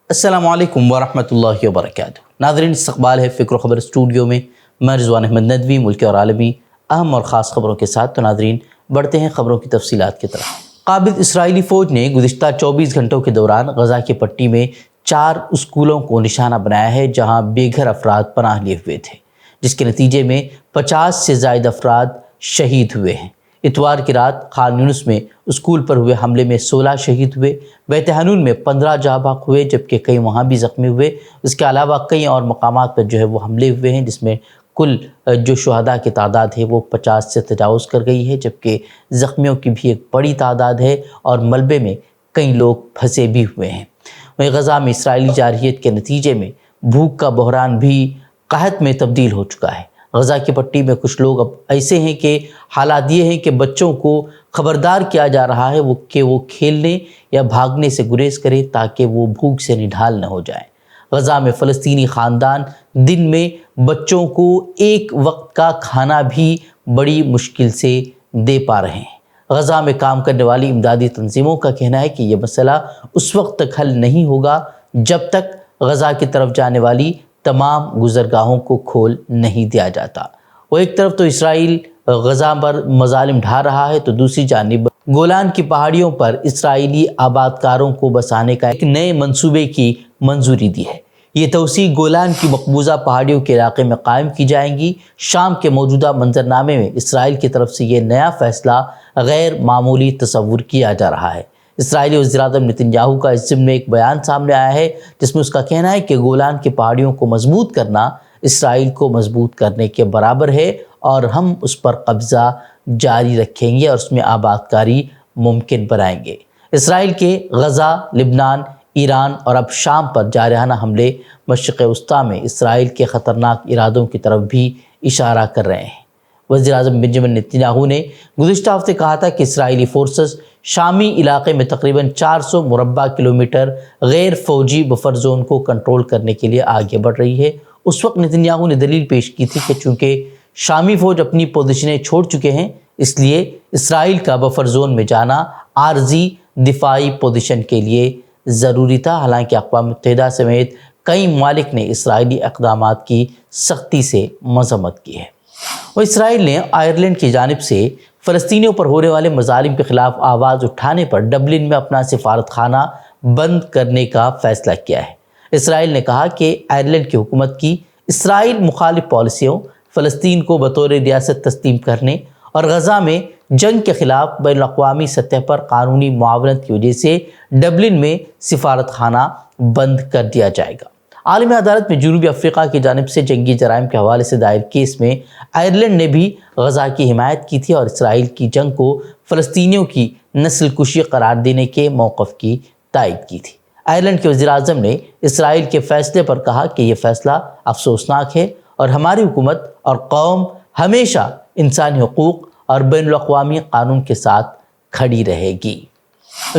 السلام علیکم ورحمۃ اللہ وبرکاتہ۔ ناظرین، استقبال ہے فکر و خبر اسٹوڈیو میں، میں رضوان احمد ندوی ملکی اور عالمی اہم اور خاص خبروں کے ساتھ۔ تو ناظرین، بڑھتے ہیں خبروں کی تفصیلات کی طرف۔ قابض اسرائیلی فوج نے گزشتہ 24 گھنٹوں کے دوران غزہ کی پٹی میں 4 اسکولوں کو نشانہ بنایا ہے جہاں بے گھر افراد پناہ لیے ہوئے تھے، جس کے نتیجے میں 50 سے زائد افراد شہید ہوئے ہیں۔ اتوار کی رات خان یونس میں اسکول پر ہوئے حملے میں 16 شہید ہوئے، بیت حنون میں 15 جاں بحق ہوئے جبکہ کئی وہاں بھی زخمی ہوئے۔ اس کے علاوہ کئی اور مقامات پر وہ حملے ہوئے ہیں، جس میں کل جو شہداء کی تعداد ہے وہ 50 سے تجاوز کر گئی ہے، جبکہ زخمیوں کی بھی ایک بڑی تعداد ہے اور ملبے میں کئی لوگ پھنسے بھی ہوئے ہیں۔ وہیں غزہ میں اسرائیلی جارحیت کے نتیجے میں بھوک کا بحران بھی قحط میں تبدیل ہو چکا ہے۔ غزہ کی پٹی میں کچھ لوگ اب ایسے ہیں کہ حالات یہ ہیں کہ بچوں کو خبردار کیا جا رہا ہے کہ وہ کھیلنے یا بھاگنے سے گریز کرے تاکہ وہ بھوک سے نڈھال نہ ہو جائیں۔ غزہ میں فلسطینی خاندان دن میں بچوں کو ایک وقت کا کھانا بھی بڑی مشکل سے دے پا رہے ہیں۔ غزہ میں کام کرنے والی امدادی تنظیموں کا کہنا ہے کہ یہ مسئلہ اس وقت تک حل نہیں ہوگا جب تک غزہ کی طرف جانے والی تمام گزرگاہوں کو کھول نہیں دیا جاتا۔ وہ ایک طرف تو اسرائیل غزہ پر مظالم ڈھا رہا ہے تو دوسری جانب گولان کی پہاڑیوں پر اسرائیلی آبادکاروں کو بسانے کا ایک نئے منصوبے کی منظوری دی ہے۔ یہ توسیع گولان کی مقبوضہ پہاڑیوں کے علاقے میں قائم کی جائیں گی۔ شام کے موجودہ منظرنامے میں اسرائیل کی طرف سے یہ نیا فیصلہ غیر معمولی تصور کیا جا رہا ہے۔ اسرائیلی وزیراعظم نتن یاہو کا اس ضمن میں ایک بیان سامنے آیا ہے جس میں اس کا کہنا ہے کہ گولان کی پہاڑیوں کو مضبوط کرنا اسرائیل کو مضبوط کرنے کے برابر ہے اور ہم اس پر قبضہ جاری رکھیں گے اور اس میں آبادکاری ممکن بنائیں گے۔ اسرائیل کے غزہ، لبنان، ایران اور اب شام پر جارحانہ حملے مشرق وسطیٰ میں اسرائیل کے خطرناک ارادوں کی طرف بھی اشارہ کر رہے ہیں۔ وزیراعظم بنجامن نتن یاہو نے گزشتہ ہفتے کہا تھا کہ اسرائیلی فورسز شامی علاقے میں تقریباً 400 مربع کلومیٹر غیر فوجی بفر زون کو کنٹرول کرنے کے لیے آگے بڑھ رہی ہے۔ اس وقت نتن یاہو نے دلیل پیش کی تھی کہ چونکہ شامی فوج اپنی پوزیشنیں چھوڑ چکے ہیں، اس لیے اسرائیل کا بفر زون میں جانا عارضی دفاعی پوزیشن کے لیے ضروری تھا۔ حالانکہ اقوام متحدہ سمیت کئی ممالک نے اسرائیلی اقدامات کی سختی سے مذمت کی ہے۔ وہ اسرائیل نے آئرلینڈ کی جانب سے فلسطینیوں پر ہونے والے مظالم کے خلاف آواز اٹھانے پر ڈبلن میں اپنا سفارت خانہ بند کرنے کا فیصلہ کیا ہے۔ اسرائیل نے کہا کہ آئرلینڈ کی حکومت کی اسرائیل مخالف پالیسیوں، فلسطین کو بطور ریاست تسلیم کرنے اور غزہ میں جنگ کے خلاف بین الاقوامی سطح پر قانونی معاونت کی وجہ سے ڈبلن میں سفارت خانہ بند کر دیا جائے گا۔ عالمی عدالت میں جنوبی افریقہ کی جانب سے جنگی جرائم کے حوالے سے دائر کیس میں آئرلینڈ نے بھی غزہ کی حمایت کی تھی اور اسرائیل کی جنگ کو فلسطینیوں کی نسل کشی قرار دینے کے موقف کی تائید کی تھی۔ آئرلینڈ کے وزیر اعظم نے اسرائیل کے فیصلے پر کہا کہ یہ فیصلہ افسوسناک ہے اور ہماری حکومت اور قوم ہمیشہ انسانی حقوق اور بین الاقوامی قانون کے ساتھ کھڑی رہے گی۔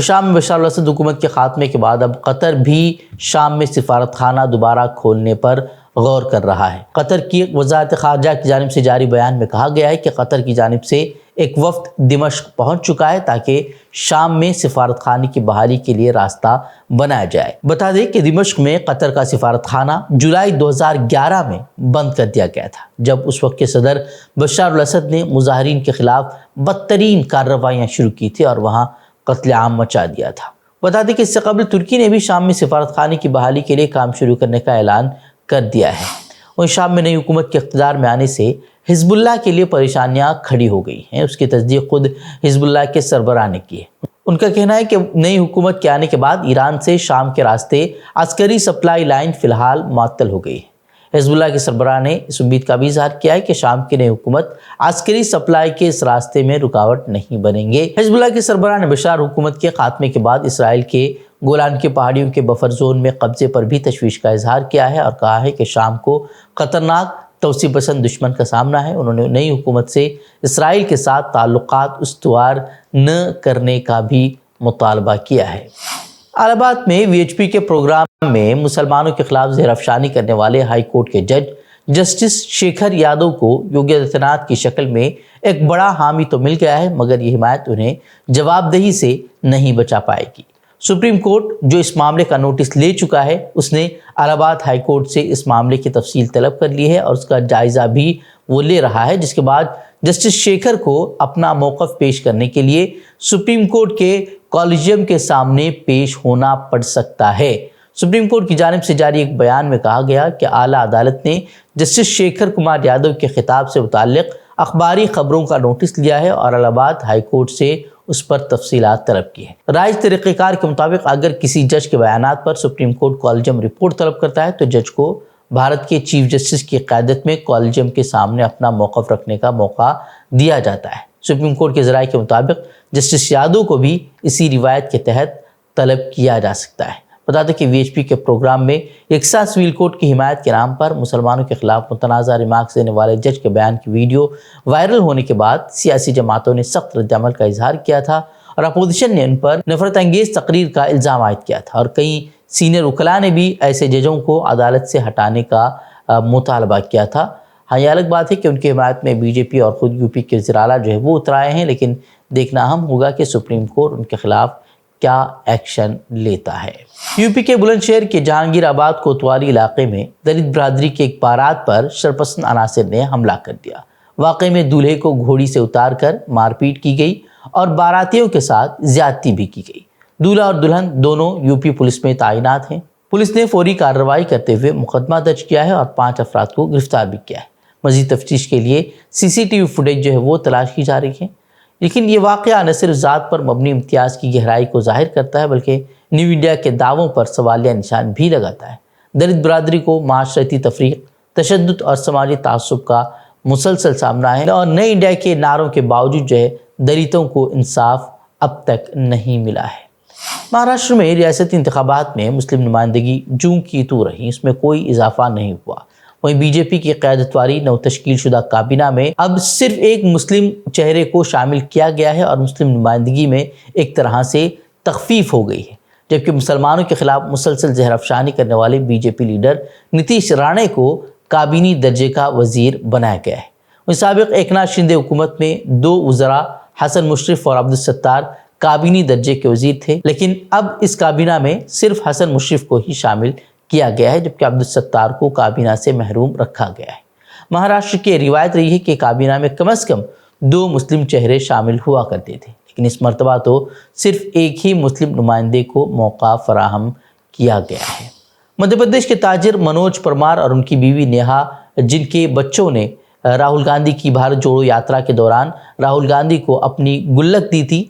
شام میں بشار الاسد حکومت کے خاتمے کے بعد اب قطر بھی شام میں سفارت خانہ دوبارہ کھولنے پر غور کر رہا ہے۔ قطر کی وزارت خارجہ کی جانب سے جاری بیان میں کہا گیا ہے کہ قطر کی جانب سے ایک وفد دمشق پہنچ چکا ہے تاکہ شام میں سفارت خانے کی بحالی کے لیے راستہ بنایا جائے۔ بتا دیں کہ دمشق میں قطر کا سفارت خانہ جولائی 2011 میں بند کر دیا گیا تھا، جب اس وقت کے صدر بشار الاسد نے مظاہرین کے خلاف بدترین کارروائیاں شروع کی تھی اور وہاں قتل عام مچا دیا تھا۔ بتا دیں کہ اس سے قبل ترکی نے بھی شام میں سفارت خانے کی بحالی کے لیے کام شروع کرنے کا اعلان کر دیا ہے۔ اور شام میں نئی حکومت کے اقتدار میں آنے سے حزب اللہ کے لیے پریشانیاں کھڑی ہو گئی ہیں۔ اس کی تصدیق خود حزب اللہ کے سربراہ نے کی ہے۔ ان کا کہنا ہے کہ نئی حکومت کے آنے کے بعد ایران سے شام کے راستے عسکری سپلائی لائن فی الحال معطل ہو گئی ہے۔ حزب اللہ کے سربراہ نے اس امید کا بھی اظہار کیا ہے کہ شام کی نئی حکومت عسکری سپلائی کے اس راستے میں رکاوٹ نہیں بنیں گے۔ حزب اللہ کے سربراہ نے بشار حکومت کے خاتمے کے بعد اسرائیل کے گولان کی پہاڑیوں کے بفر زون میں قبضے پر بھی تشویش کا اظہار کیا ہے اور کہا ہے کہ شام کو خطرناک توسیع پسند دشمن کا سامنا ہے۔ انہوں نے نئی حکومت سے اسرائیل کے ساتھ تعلقات استوار نہ کرنے کا بھی مطالبہ کیا ہے۔ الہ آباد میں وی ایچ پی کے پروگرام میں مسلمانوں کے خلاف زہر افشانی کرنے والے ہائی کورٹ کے جج جسٹس شیکھر یادو کو یوگی آدتیہ ناتھ کی شکل میں ایک بڑا حامی تو مل گیا ہے، مگر یہ حمایت انہیں جواب دہی سے نہیں بچا پائے گی۔ سپریم کورٹ جو اس معاملے کا نوٹس لے چکا ہے، اس نے الہ آباد ہائی کورٹ سے اس معاملے کی تفصیل طلب کر لی ہے اور اس کا جائزہ بھی وہ لے رہا ہے، جس کے بعد جسٹس شیکھر کو اپنا موقف پیش کرنے کے لیے سپریم کورٹ کے کالجیم کے سامنے پیش ہونا پڑ سکتا ہے۔ سپریم کورٹ کی جانب سے جاری ایک بیان میں کہا گیا کہ اعلیٰ عدالت نے جسٹس شیکھر کمار یادو کے خطاب سے متعلق اخباری خبروں کا نوٹس لیا ہے اور الہ آباد ہائی کورٹ سے اس پر تفصیلات طلب کی ہے۔ رائج طریقہ کار کے مطابق اگر کسی جج کے بیانات پر سپریم کورٹ کالجیم رپورٹ طلب کرتا ہے تو جج کو بھارت کے چیف جسٹس کی قیادت میں کالجیم کے سامنے اپنا موقف رکھنے کا موقع دیا جاتا ہے۔ سپریم کورٹ کے ذرائع کے مطابق جسٹس یادو کو بھی اسی روایت کے تحت طلب کیا جا سکتا ہے۔ بتا دیں کہ وی ایچ پی کے پروگرام میں یکساں سول کوڈ کی حمایت کے نام پر مسلمانوں کے خلاف متنازع ریمارکس دینے والے جج کے بیان کی ویڈیو وائرل ہونے کے بعد سیاسی جماعتوں نے سخت رد عمل کا اظہار کیا تھا اور اپوزیشن نے ان پر نفرت انگیز تقریر کا الزام عائد کیا تھا اور کئی سینئر وکلاء نے بھی ایسے ججوں کو عدالت سے ہٹانے کا مطالبہ کیا تھا۔ ہاں، یہ الگ بات ہے کہ ان کی حمایت میں بی جے پی اور خود یو پی کے وزیر اعلیٰ جو ہے وہ اترائے ہیں، لیکن دیکھنا اہم ہوگا کہ سپریم کورٹ ان کے خلاف کیا ایکشن لیتا ہے۔ یو پی کے بلند شہر کے جہانگیر آباد کوتوالی علاقے میں دلت برادری کے ایک بارات پر شرپسند عناصر نے حملہ کر دیا۔ واقعے میں دولہے کو گھوڑی سے اتار کر مار پیٹ کی گئی اور باراتیوں کے ساتھ زیادتی بھی کی گئی۔ دولہا اور دلہن دونوں یو پی پولیس میں تعینات ہیں۔ پولیس نے فوری کارروائی کرتے ہوئے مقدمہ درج کیا ہے اور 5 افراد کو گرفتار بھی کیا ہے۔ مزید تفتیش کے لیے سی سی ٹی وی فوٹیج جو ہے وہ تلاش کی جا رہی ہے۔ لیکن یہ واقعہ نہ صرف ذات پر مبنی امتیاز کی گہرائی کو ظاہر کرتا ہے بلکہ نیو انڈیا کے دعووں پر سوالیہ نشان بھی لگاتا ہے۔ دلت برادری کو معاشرتی تفریق، تشدد اور سماجی تعصب کا مسلسل سامنا ہے اور نئے انڈیا کے نعروں کے باوجود جو ہے دلتوں کو انصاف اب تک نہیں ملا ہے۔ مہاراشٹر میں ریاستی انتخابات میں مسلم نمائندگی جوں کی تو رہی، اس میں کوئی اضافہ نہیں ہوا۔ وہیں بی جے پی کی قیادت والی نو تشکیل شدہ کابینہ میں اب صرف ایک مسلم چہرے کو شامل کیا گیا ہے اور مسلم نمائندگی میں ایک طرح سے تخفیف ہو گئی ہے، جبکہ مسلمانوں کے خلاف مسلسل زہر افشانی کرنے والے B J P leader Nitesh Rane کو کابینی درجے کا وزیر بنایا گیا ہے۔ وہیں سابق ایکناتھ شندے حکومت میں 2 وزراء حسن مشرف اور عبدالستار کابینی درجے کے وزیر تھے، لیکن اب اس کابینہ میں صرف حسن مشرف کو ہی شامل کیا گیا ہے جبکہ عبدالستار کو کابینہ سے محروم رکھا گیا ہے۔ مہاراشٹر کی روایت رہی ہے کہ کابینہ میں کم از کم 2 مسلم چہرے شامل ہوا کرتے تھے، لیکن اس مرتبہ تو صرف ایک ہی مسلم نمائندے کو موقع فراہم کیا گیا ہے۔ مدھیہ پردیش کے تاجر منوج پرمار اور ان کی بیوی نیہا، جن کے بچوں نے راہل گاندھی کی بھارت جوڑو یاترا کے دوران راہل گاندھی کو اپنی گلک دی تھی،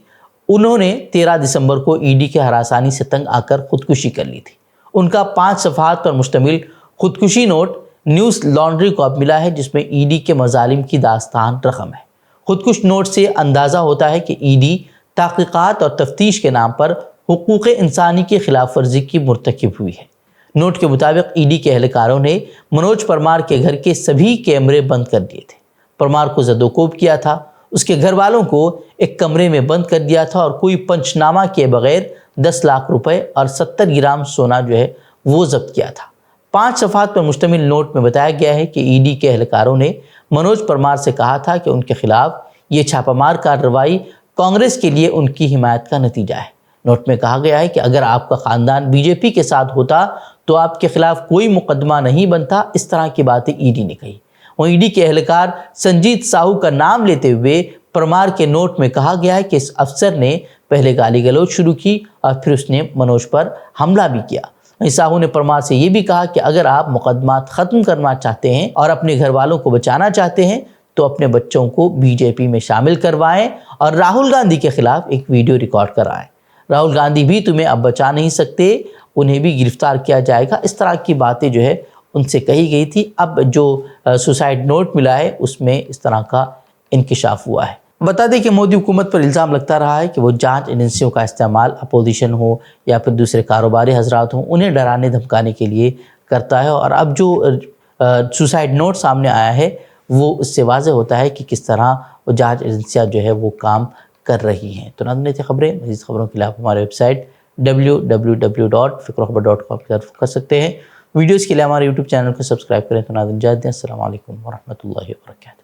انہوں نے 13 دسمبر کو ای ڈی کے ہراسانی سے تنگ آ کر خودکشی کر لی تھی۔ ان کا 5 صفحات پر مشتمل خودکشی نوٹ نیوز لانڈری کو اب ملا ہے، جس میں ای ڈی کے مظالم کی داستان رقم ہے۔ خودکش نوٹ سے اندازہ ہوتا ہے کہ ای ڈی تحقیقات اور تفتیش کے نام پر حقوق انسانی کی خلاف ورزی کی مرتکب ہوئی ہے۔ نوٹ کے مطابق ای ڈی کے اہلکاروں نے منوج پرمار کے گھر کے سبھی کیمرے بند کر دیے تھے، پرمار کو زد و کوب کیا تھا، اس کے گھر والوں کو ایک کمرے میں بند کر دیا تھا اور کوئی پنچ نامہ کیے بغیر 10 لاکھ روپے اور 70 گرام سونا جو ہے وہ ضبط کیا تھا۔ 5 صفحات پر مشتمل نوٹ میں بتایا گیا ہے کہ ای ڈی کے اہلکاروں نے منوج پرمار سے کہا تھا کہ ان کے خلاف یہ چھاپہ مار کارروائی کانگریس کے لیے ان کی حمایت کا نتیجہ ہے۔ نوٹ میں کہا گیا ہے کہ اگر آپ کا خاندان بی جے پی کے ساتھ ہوتا تو آپ کے خلاف کوئی مقدمہ نہیں بنتا، اس طرح کی باتیں ای ڈی نے کہی۔ وہ ای ڈی کے اہلکار سنجیت ساہو کا نام لیتے ہوئے پرمار کے نوٹ میں کہا گیا ہے کہ اس افسر نے پہلے گالی گلوچ شروع کی اور پھر اس نے منوج پر حملہ بھی کیا۔ ساہو نے پرمار سے یہ بھی کہا کہ اگر آپ مقدمات ختم کرنا چاہتے ہیں اور اپنے گھر والوں کو بچانا چاہتے ہیں تو اپنے بچوں کو بی جے پی میں شامل کروائیں اور راہل گاندھی کے خلاف ایک ویڈیو ریکارڈ کرائیں۔ راہل گاندھی بھی تمہیں اب بچا نہیں سکتے، انہیں بھی گرفتار کیا جائے گا، اس طرح کی باتیں جو ہے ان سے کہی گئی تھی۔ اب جو سوسائڈ نوٹ ملا ہے اس میں اس طرح کا انکشاف ہوا ہے۔ بتا دیں کہ مودی حکومت پر الزام لگتا رہا ہے کہ وہ جانچ ایجنسیوں کا استعمال اپوزیشن ہو یا پھر دوسرے کاروباری حضرات ہوں، انہیں ڈرانے دھمکانے کے لیے کرتا ہے، اور اب جو سوسائڈ نوٹ سامنے آیا ہے وہ اس سے واضح ہوتا ہے کہ کس طرح وہ جانچ ایجنسیاں جو ہے وہ کام کر رہی ہیں۔ تو ناظرین تھے خبریں، مزید خبروں کے لیے آپ ہمارے ویب سائٹ www.fikrokhabar.com پر کر سکتے ہیں۔ ویڈیوز کے لیے ہمارے یوٹیوب چینل کو سبسکرائب کریں۔ تو ناظرین اجازت دیں، السلام علیکم ورحمۃ اللہ وبرکاتہ۔